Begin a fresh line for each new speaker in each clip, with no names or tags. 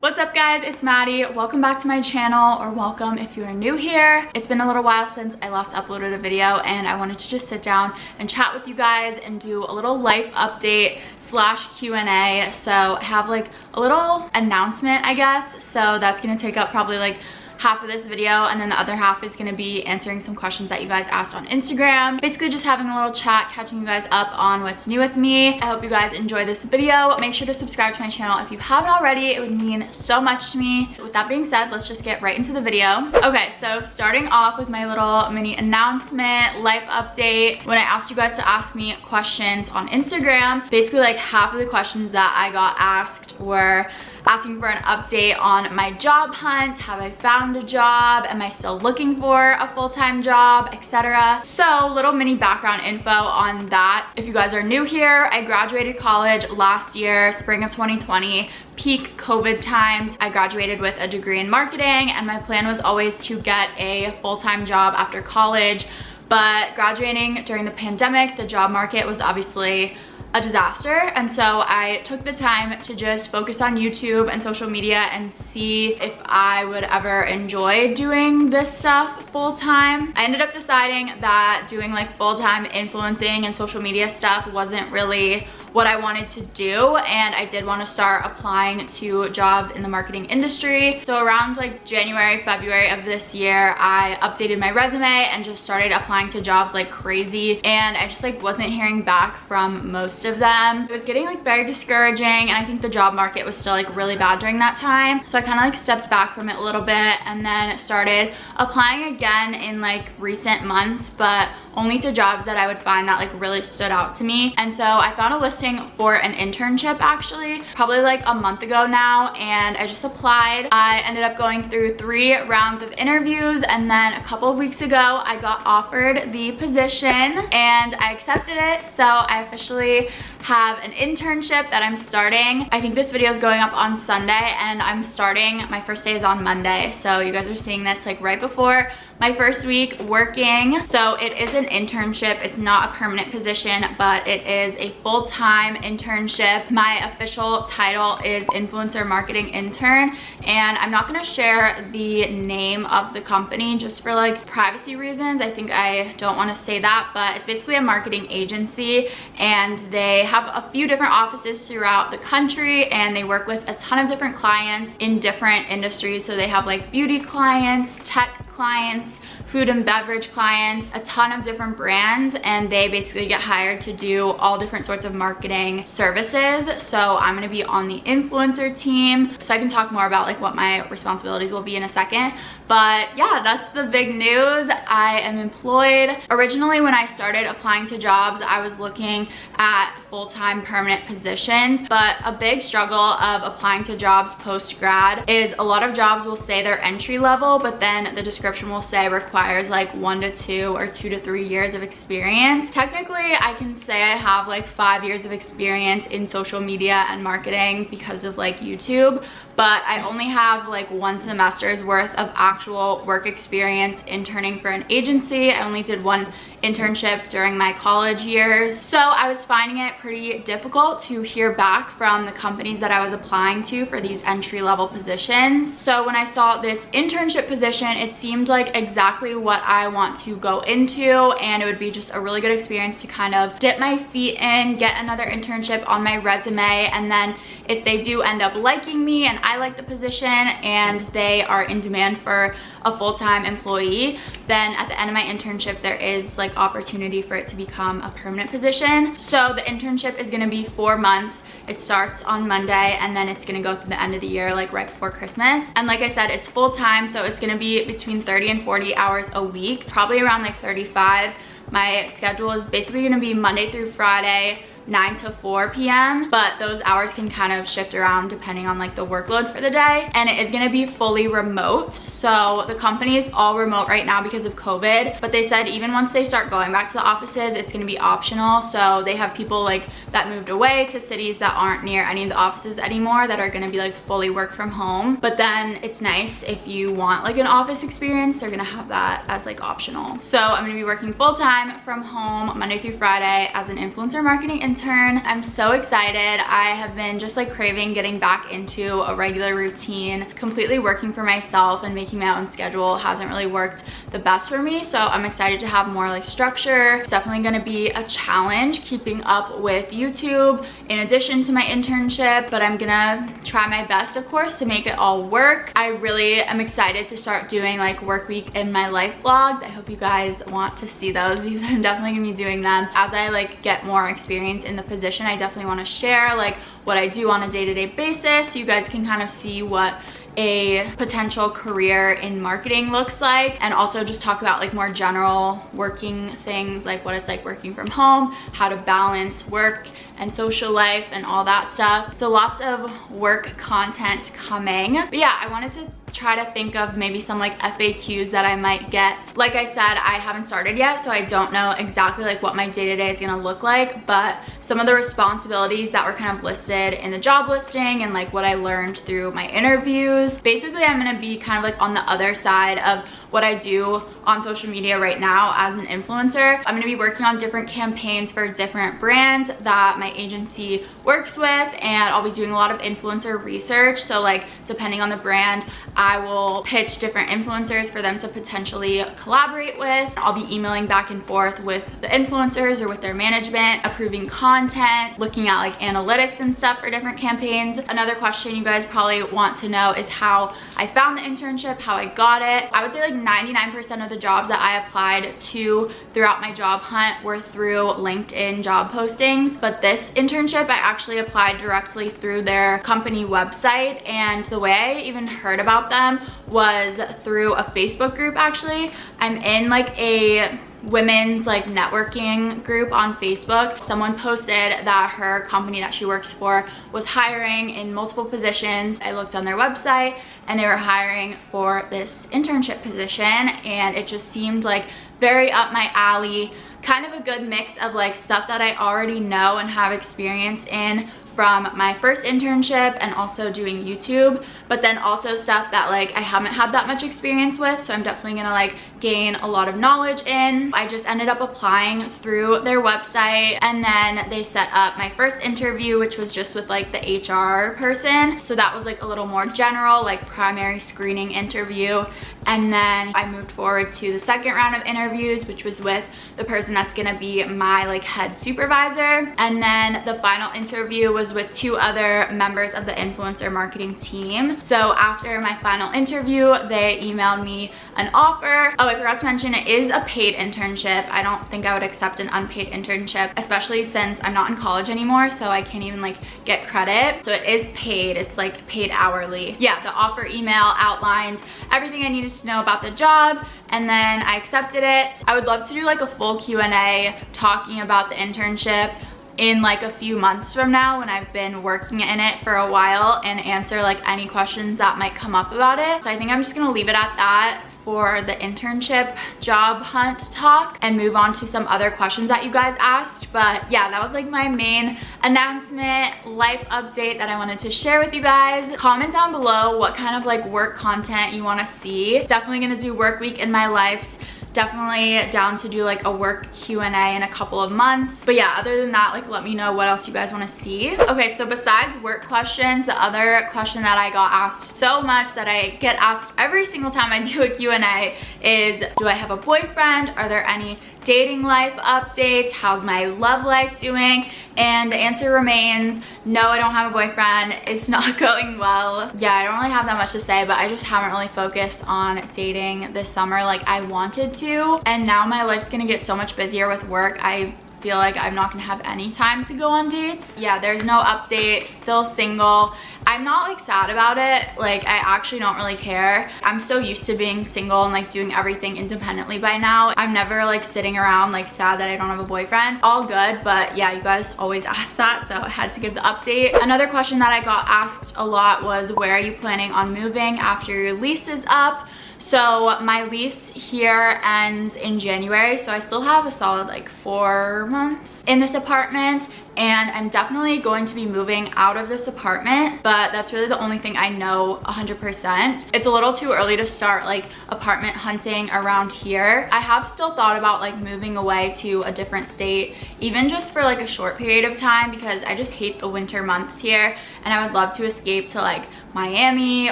What's up guys, it's Maddie. Welcome back to my channel, or welcome if you are new here. It's been a little while since I last uploaded a video and I wanted to just sit down and chat with you guys and do a little life update slash Q&A. So I have like a little announcement, I guess. So that's gonna take up probably like half of this video, and then the other half is going to be answering some questions that you guys asked on Instagram. Basically just having a little chat, catching you guys up on what's new with me. I hope you guys enjoy this video. Make sure to subscribe to my channel if you haven't already. It would mean so much to me. With that being said, let's just get right into the video. Okay, so starting off with my little mini announcement, life update. When I asked you guys to ask me questions on Instagram, basically like half of the questions that I got asked were asking for an update on my job hunt. Have I found a job? Am I still looking for a full-time job, etc. So little mini background info on that. If you guys are new here, I graduated college last year, spring of 2020, peak COVID times. I graduated with a degree in marketing, and my plan was always to get a full-time job after college. But graduating during the pandemic, the job market was obviously a disaster, and so I took the time to just focus on YouTube and social media and see if I would ever enjoy doing this stuff full-time. I ended up deciding that doing like full-time influencing and social media stuff wasn't really what I wanted to do, and I did want to start applying to jobs in the marketing industry. So around like January, February of this year, I updated my resume and just started applying to jobs like crazy, and I just like wasn't hearing back from most of them. It was getting like very discouraging, and I think the job market was still like really bad during that time. So I kind of like stepped back from it a little bit and then started applying again in like recent months, but only to jobs that I would find that like really stood out to me. And so I found a listing for an internship actually probably like a month ago now, and I just applied. I ended up going through 3 rounds of interviews, and then a couple of weeks ago I got offered the position and I accepted it. So I officially have an internship that I'm starting. I think this video is going up on Sunday, and I'm starting, my first day is on Monday. So you guys are seeing this like right before my first week working. So it is an internship. It's not a permanent position, but it is a full-time internship. My official title is influencer marketing intern, and I'm not gonna share the name of the company just for like privacy reasons. I think I don't wanna say that, but it's basically a marketing agency, and they have a few different offices throughout the country, and they work with a ton of different clients in different industries. So they have like beauty clients, tech clients, food and beverage clients, a ton of different brands, and they basically get hired to do all different sorts of marketing services. So I'm gonna be on the influencer team, so I can talk more about like what my responsibilities will be in a second. But yeah, that's the big news. I am employed. Originally, when I started applying to jobs, I was looking at full-time permanent positions, but a big struggle of applying to jobs post-grad is a lot of jobs will say they're entry level, but then the description will say requires like 1 to 2 or 2 to 3 years of experience. Technically, I can say I have like 5 years of experience in social media and marketing because of like YouTube, but I only have like 1 semester's worth of actual work experience interning for an agency. I only did 1 internship during my college years. So I was finding it pretty difficult to hear back from the companies that I was applying to for these entry-level positions. So when I saw this internship position, it seemed like exactly what I want to go into, and it would be just a really good experience to kind of dip my feet in, get another internship on my resume, and then if they do end up liking me and I like the position and they are in demand for a full-time employee, then at the end of my internship there is like opportunity for it to become a permanent position. So the internship is gonna be 4 months. It starts on Monday, and then it's gonna go through the end of the year, like right before Christmas. And like I said, it's full-time, so it's gonna be between 30 and 40 hours a week, probably around like 35. My schedule is basically gonna be Monday through Friday, 9 to 4 p.m. but those hours can kind of shift around depending on like the workload for the day. And it is going to be fully remote. So the company is all remote right now because of COVID, but they said even once they start going back to the offices, it's going to be optional. So they have people like that moved away to cities that aren't near any of the offices anymore that are going to be like fully work from home. But then it's nice if you want like an office experience, they're going to have that as like optional. So I'm going to be working full time from home Monday through Friday as an influencer marketing intern intern. I'm so excited. I have been just like craving getting back into a regular routine. Completely working for myself and making my own schedule hasn't really worked the best for me, so I'm excited to have more like structure. It's definitely going to be a challenge keeping up with YouTube in addition to my internship, but I'm gonna try my best, of course, to make it all work. I really am excited to start doing like work week in my life vlogs. I hope you guys want to see those because I'm definitely gonna be doing them as I like get more experience in the position. I definitely want to share like what I do on a day-to-day basis so you guys can kind of see what a potential career in marketing looks like, and also just talk about like more general working things, like what it's like working from home, how to balance work and social life and all that stuff. So lots of work content coming. But yeah, I wanted to try to think of maybe some like FAQs that I might get. Like I said, I haven't started yet, so I don't know exactly like what my day-to-day is gonna look like, but some of the responsibilities that were kind of listed in the job listing and like what I learned through my interviews. Basically, I'm gonna be kind of like on the other side of what I do on social media right now as an influencer. I'm gonna be working on different campaigns for different brands that my agency works with, and I'll be doing a lot of influencer research. So like depending on the brand, I will pitch different influencers for them to potentially collaborate with. I'll be emailing back and forth with the influencers or with their management, approving content, looking at like analytics and stuff for different campaigns. Another question you guys probably want to know is how I found the internship, how I got it. I would say like 99% of the jobs that I applied to throughout my job hunt were through LinkedIn job postings, but this internship I actually applied directly through their company website, and the way I even heard about them was through a Facebook group. Actually, I'm in like a women's like networking group on Facebook. Someone posted that her company that she works for was hiring in multiple positions. I looked on their website and they were hiring for this internship position, and it just seemed like very up my alley, kind of a good mix of like stuff that I already know and have experience in from my first internship and also doing YouTube, but then also stuff that like I haven't had that much experience with, so I'm definitely gonna like gain a lot of knowledge in. I just ended up applying through their website, and then they set up my first interview, which was just with like the HR person. So that was like a little more general, like primary screening interview. And then I moved forward to the second round of interviews, which was with the person that's gonna be my like head supervisor. And then the final interview was with 2 other members of the influencer marketing team. So after my final interview, they emailed me an offer. Oh, I forgot to mention, it is a paid internship. I don't think I would accept an unpaid internship, especially since I'm not in college anymore, so I can't even like get credit. So it is paid. It's like paid hourly. Yeah, the offer email outlined everything I needed to know about the job, and then I accepted it. I would love to do like a full Q&A talking about the internship in like a few months from now when I've been working in it for a while, and answer like any questions that might come up about it. So I think I'm just gonna leave it at that for the internship job hunt talk and move on to some other questions that you guys asked. But yeah, that was like my main announcement, life update that I wanted to share with you guys. Comment down below what kind of like work content you want to see. Definitely gonna do work week in my life. Definitely down to do like a work Q&A in a couple of months. But yeah, other than that, like let me know what else you guys want to see. Okay, so besides work questions, the other question that I got asked so much, that I get asked every single time I do a Q&A, is do I have a boyfriend? Are there any dating life updates? How's my love life doing? And the answer remains no, I don't have a boyfriend. It's not going well. Yeah, I don't really have that much to say, but I just haven't really focused on dating this summer like I wanted to. And now my life's gonna get so much busier with work. I feel like I'm not gonna have any time to go on dates. Yeah, there's no update, still single. I'm not like sad about it. Like I actually don't really care. I'm so used to being single and like doing everything independently by now. I'm never like sitting around like sad that I don't have a boyfriend. All good, but yeah, you guys always ask that, so I had to give the update. Another question that I got asked a lot was, where are you planning on moving after your lease is up? So my lease here ends in January, so I still have a solid like 4 months in this apartment, and I'm definitely going to be moving out of this apartment, but that's really the only thing I know 100%. It's a little too early to start like apartment hunting around here. I have still thought about like moving away to a different state, even just for like a short period of time, because I just hate the winter months here and I would love to escape to like Miami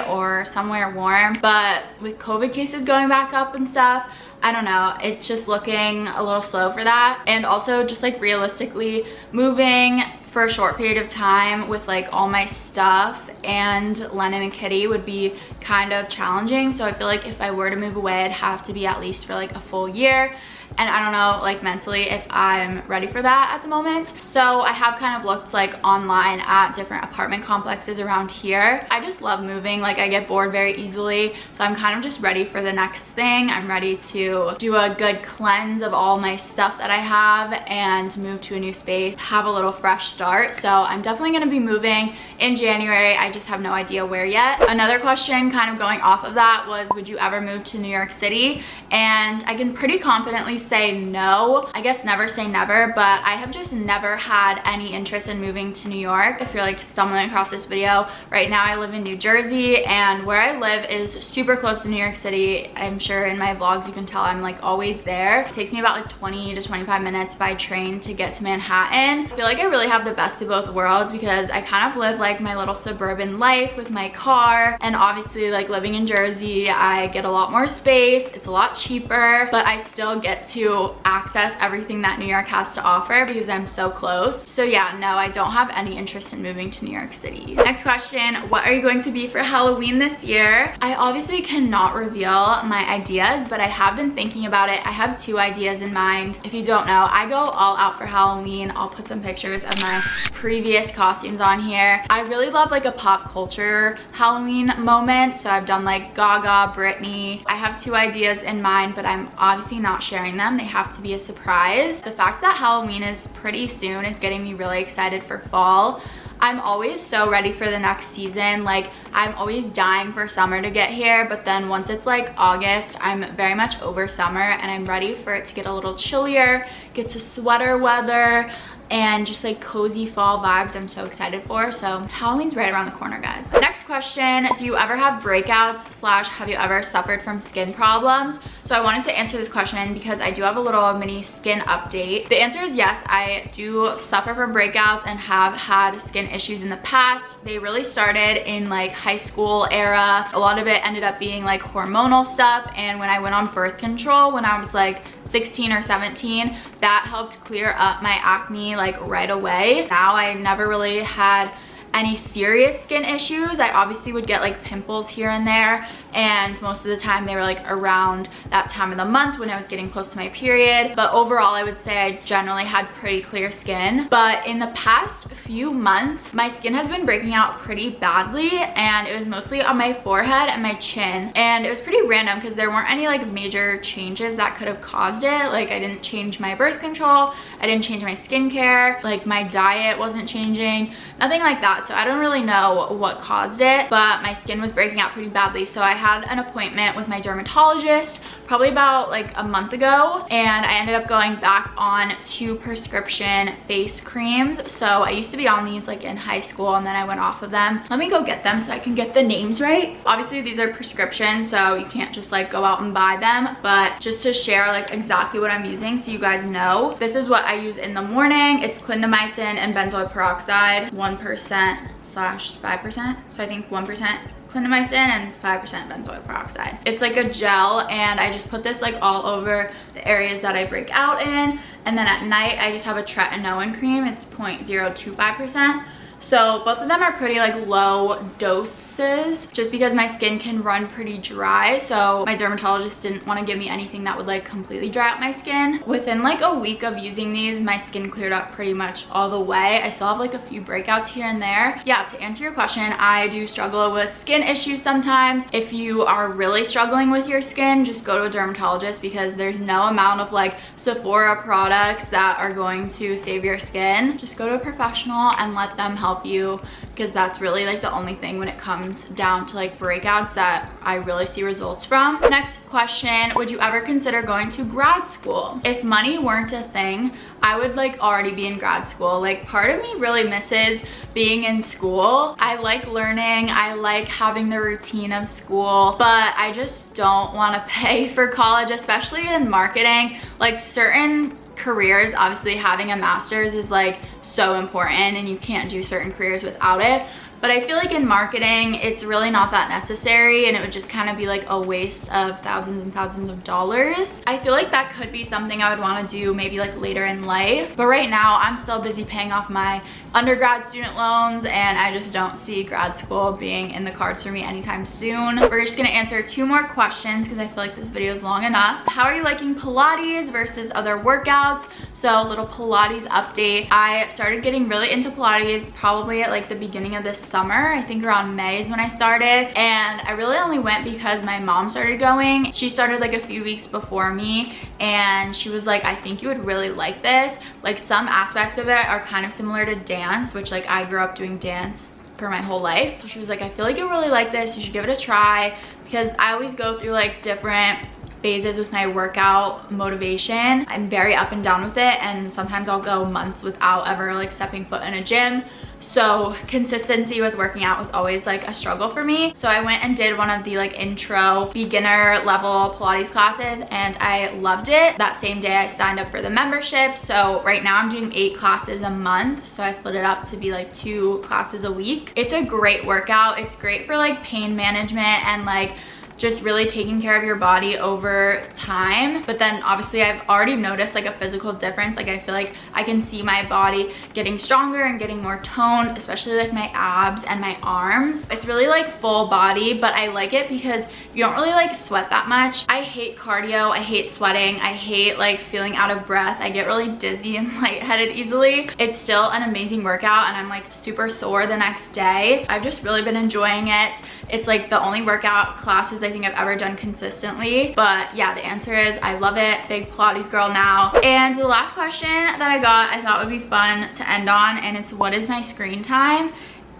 or somewhere warm. But with COVID cases going back up and stuff, I don't know, it's just looking a little slow for that. And also just like realistically, moving for a short period of time with like all my stuff and Lennon and Kitty would be kind of challenging. So I feel like if I were to move away, I'd have to be at least for like a full year. And I don't know, like mentally, if I'm ready for that at the moment. So I have kind of looked like online at different apartment complexes around here. I just love moving, like I get bored very easily. So I'm kind of just ready for the next thing. I'm ready to do a good cleanse of all my stuff that I have and move to a new space, have a little fresh start. So I'm definitely gonna be moving in January. I just have no idea where yet. Another question kind of going off of that was, would you ever move to New York City? And I can pretty confidently say no. I guess never say never, but I have just never had any interest in moving to New York. If you're like stumbling across this video, right now I live in New Jersey, and where I live is super close to New York City. I'm sure in my vlogs you can tell I'm like always there. It takes me about like 20 to 25 minutes by train to get to Manhattan. I feel like I really have the best of both worlds because I kind of live like my little suburban life with my car, and obviously like living in Jersey, I get a lot more space, it's a lot cheaper, but I still get to access everything that New York has to offer because I'm so close. So yeah, no, I don't have any interest in moving to New York City. Next question, what are you going to be for Halloween this year? I obviously cannot reveal my ideas, but I have been thinking about it. I have 2 ideas in mind. If you don't know, I go all out for Halloween. I'll put some pictures of my previous costumes on here. I really love like a pop culture Halloween moment. So I've done like Gaga, Britney. I have 2 ideas in mind, but I'm obviously not sharing them. They have to be a surprise. The fact that Halloween is pretty soon is getting me really excited for fall. I'm always so ready for the next season. Like I'm always dying for summer to get here, but then once it's like August, I'm very much over summer and I'm ready for it to get a little chillier, get to sweater weather, and just like cozy fall vibes I'm so excited for. So Halloween's right around the corner, guys. Next question, do you ever have breakouts / have you ever suffered from skin problems? So I wanted to answer this question because I do have a little mini skin update. The answer is yes, I do suffer from breakouts and have had skin issues in the past. They really started in like high school era. A lot of it ended up being like hormonal stuff, and when I went on birth control when I was like 16 or 17, that helped clear up my acne like right away. Now I never really had any serious skin issues. I obviously would get like pimples here and there, and most of the time they were like around that time of the month when I was getting close to my period. But overall I would say I generally had pretty clear skin. But in the past few months my skin has been breaking out pretty badly, and it was mostly on my forehead and my chin, and it was pretty random because there weren't any like major changes that could have caused it. Like I didn't change my birth control, I didn't change my skincare, like my diet wasn't changing, nothing like that. So I don't really know what caused it, but my skin was breaking out pretty badly. So I had an appointment with my dermatologist probably about like a month ago, and I ended up going back on 2 prescription face creams. So I used to be on these like in high school, and then I went off of them. Let me go get them so I can get the names right. Obviously these are prescription, so you can't just like go out and buy them, but just to share like exactly what I'm using so you guys know. This is what I use in the morning. It's clindamycin and benzoyl peroxide, 1% / 5%. So I think 1% clindamycin and 5% benzoyl peroxide. It's like a gel, and I just put this like all over the areas that I break out in. And then at night I just have a tretinoin cream. It's 0.025%. So both of them are pretty like low doses just because my skin can run pretty dry. So my dermatologist didn't want to give me anything that would like completely dry out my skin. Within like a week of using these, my skin cleared up pretty much all the way. I still have like a few breakouts here and there. Yeah, to answer your question, I do struggle with skin issues sometimes. If you are really struggling with your skin, just go to a dermatologist because there's no amount of like Sephora products that are going to save your skin. Just go to a professional and let them help you because that's really like the only thing when it comes down to like breakouts that I really see results from. Next question, would you ever consider going to grad school? If money weren't a thing, I would like already be in grad school. Like part of me really misses being in school. I like learning, I like having the routine of school, but I just don't want to pay for college, especially in marketing. Like certain careers, obviously having a master's is like so important and you can't do certain careers without it. But I feel like in marketing, it's really not that necessary and it would just kind of be like a waste of thousands and thousands of dollars. I feel like that could be something I would want to do maybe like later in life. But right now, I'm still busy paying off my undergrad student loans and I just don't see grad school being in the cards for me anytime soon. We're just gonna answer 2 more questions because I feel like this video is long enough. How are you liking Pilates versus other workouts? So a little Pilates update. I started getting really into Pilates probably at like the beginning of this summer. I think around May is when I started, and I really only went because my mom started going. She started like a few weeks before me and she was like, I think you would really like this. Like some aspects of it are kind of similar to dance, which like I grew up doing dance for my whole life. She was like, I feel like you really like this, you should give it a try, because I always go through like different phases with my workout motivation. I'm very up and down with it, and sometimes I'll go months without ever like stepping foot in a gym. So consistency with working out was always like a struggle for me. So I went and did one of the like intro beginner level Pilates classes and I loved it. That same day I signed up for the membership. So right now I'm doing 8 classes a month. So I split it up to be like 2 classes a week. It's a great workout. It's great for like pain management and like just really taking care of your body over time. But then obviously I've already noticed like a physical difference. Like I feel like I can see my body getting stronger and getting more toned, especially like my abs and my arms. It's really like full body, but I like it because you don't really like sweat that much. I hate cardio, I hate sweating, I hate like feeling out of breath. I get really dizzy and lightheaded easily. It's still an amazing workout and I'm like super sore the next day. I've just really been enjoying it. It's like the only workout classes I think I've ever done consistently. But yeah, the answer is I love it. Big Pilates girl now. And the last question that I got I thought would be fun to end on, and it's what is my screen time?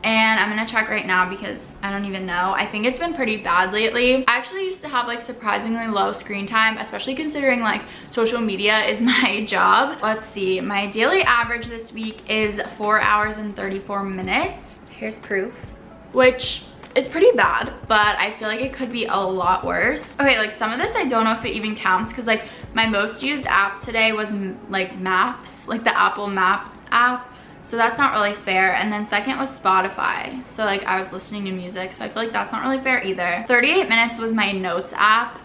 And I'm gonna check right now because I don't even know. I think it's been pretty bad lately. I actually used to have like surprisingly low screen time, especially considering like social media is my job. Let's see, my daily average this week is 4 hours and 34 minutes. Here's proof, which is pretty bad, but I feel like it could be a lot worse. Okay, like some of this I don't know if it even counts because like my most used app today was like Maps, like the Apple Map app. So that's not really fair. And then second was Spotify. So like I was listening to music, so I feel like that's not really fair either. 38 minutes was my notes app.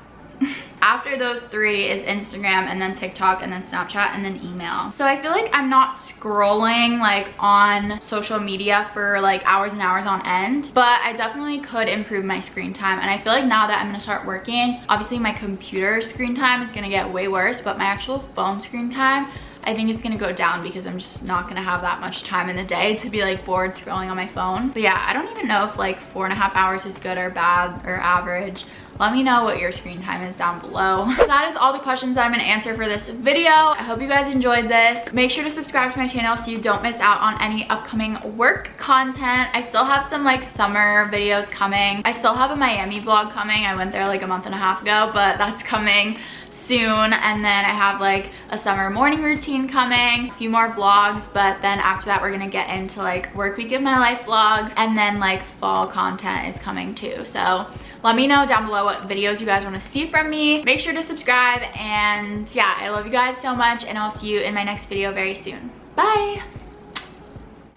After those 3 is Instagram and then TikTok and then Snapchat and then email. So I feel like I'm not scrolling like on social media for like hours and hours on end, but I definitely could improve my screen time. And I feel like now that I'm gonna start working, obviously my computer screen time is gonna get way worse, but my actual phone screen time I think it's gonna go down because I'm just not gonna have that much time in the day to be like bored scrolling on my phone. But yeah, I don't even know if like 4.5 hours is good or bad or average. Let me know what your screen time is down below. That is all the questions that I'm gonna answer for this video. I hope you guys enjoyed this. Make sure to subscribe to my channel so you don't miss out on any upcoming work content. I still have some like summer videos coming. I still have a Miami vlog coming. I went there like a month and a half ago, but that's coming soon. And then I have like a summer morning routine coming, a few more vlogs, but then after that we're gonna get into like work week of my life vlogs, and then like fall content is coming too. So let me know down below what videos you guys want to see from me. Make sure to subscribe, and yeah, I love you guys so much and I'll see you in my next video very soon. Bye.